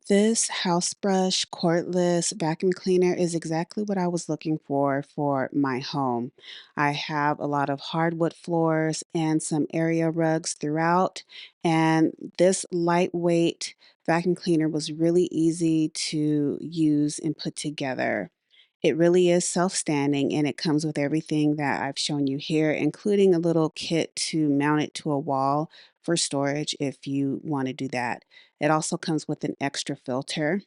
This HOUSBRUSH Cordless Vacuum Cleaner is exactly what I was looking for my home. I have a lot of hardwood floors and some area rugs throughout, and this lightweight vacuum cleaner was really easy to use and put together. It really is self-standing and it comes with everything that I've shown you here, including a little kit to mount it to a wall for storage if you want to do that. It also comes with an extra filter.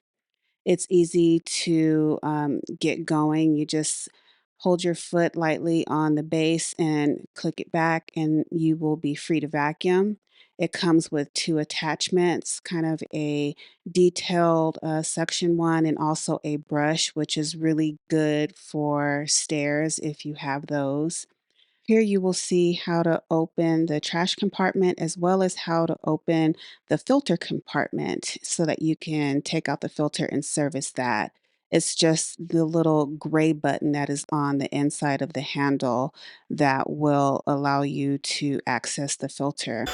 It's easy to get going. You just hold your foot lightly on the base and click it back, and you will be free to vacuum. It comes with two attachments, kind of a detailed suction one, and also a brush, which is really good for stairs if you have those. Here you will see how to open the trash compartment as well as how to open the filter compartment so that you can take out the filter and service that. It's just the little gray button that is on the inside of the handle that will allow you to access the filter.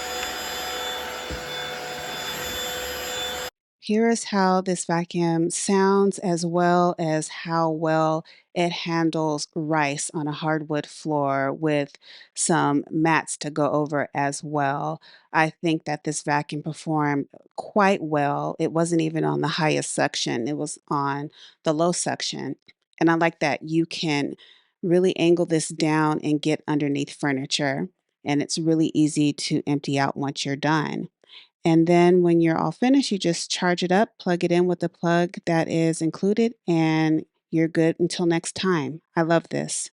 Here is how this vacuum sounds as well as how well it handles rice on a hardwood floor with some mats to go over as well. I think that this vacuum performed quite well. It wasn't even on the highest suction, it was on the low suction. And I like that you can really angle this down and get underneath furniture. And it's really easy to empty out once you're done. And then when you're all finished, you just charge it up, plug it in with the plug that is included, and you're good until next time. I love this.